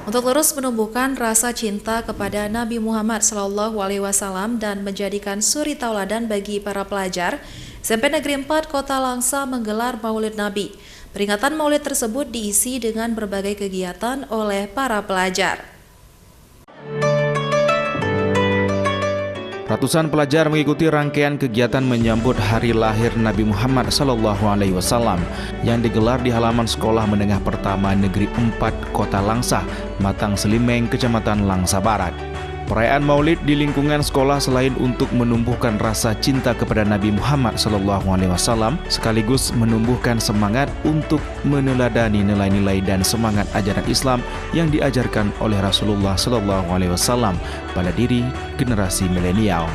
untuk terus menumbuhkan rasa cinta kepada Nabi Muhammad SAW dan menjadikan suri tauladan bagi para pelajar, SMP Negeri 4 Kota Langsa menggelar Maulid Nabi. Peringatan Maulid tersebut diisi dengan berbagai kegiatan oleh para pelajar. Ratusan pelajar mengikuti rangkaian kegiatan menyambut hari lahir Nabi Muhammad SAW yang digelar di halaman Sekolah Menengah Pertama Negeri 4 Kota Langsa, Matang Selimeng, Kecamatan Langsa Barat. Perayaan Maulid di lingkungan sekolah selain untuk menumbuhkan rasa cinta kepada Nabi Muhammad SAW, sekaligus menumbuhkan semangat untuk meneladani nilai-nilai dan semangat ajaran Islam yang diajarkan oleh Rasulullah SAW pada diri generasi milenial.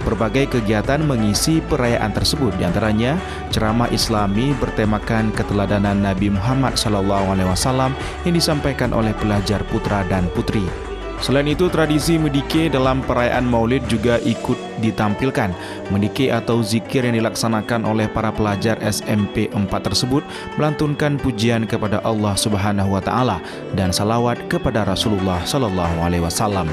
Berbagai kegiatan mengisi perayaan tersebut, diantaranya ceramah Islami bertemakan keteladanan Nabi Muhammad SAW yang disampaikan oleh pelajar putra dan putri. Selain itu, tradisi mendike dalam perayaan Maulid juga ikut ditampilkan. Mendike atau zikir yang dilaksanakan oleh para pelajar SMP 4 tersebut melantunkan pujian kepada Allah Subhanahu wa taala dan salawat kepada Rasulullah sallallahu alaihi wasallam.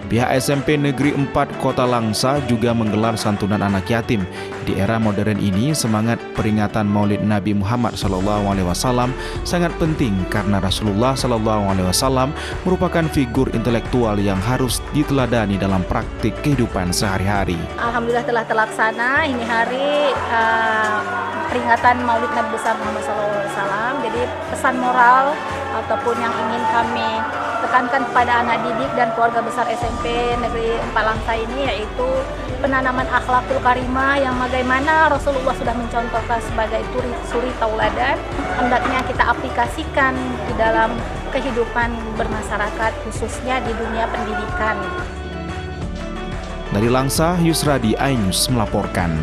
Pihak SMP Negeri 4 Kota Langsa juga menggelar santunan anak yatim. Di era modern ini, semangat peringatan Maulid Nabi Muhammad SAW sangat penting karena Rasulullah SAW merupakan figur intelektual yang harus diteladani dalam praktik kehidupan sehari-hari. Alhamdulillah telah terlaksana ini hari peringatan Maulid Nabi besar Muhammad SAW. Jadi pesan moral ataupun yang ingin kami tekankan kepada anak didik dan keluarga besar SMP Negeri 4 Langsa ini yaitu penanaman akhlakul karimah yang bagaimana Rasulullah sudah mencontohkan sebagai suri tauladan, hendaknya kita aplikasikan di dalam kehidupan bermasyarakat khususnya di dunia pendidikan. Dari Langsa, Yusradi iNews melaporkan.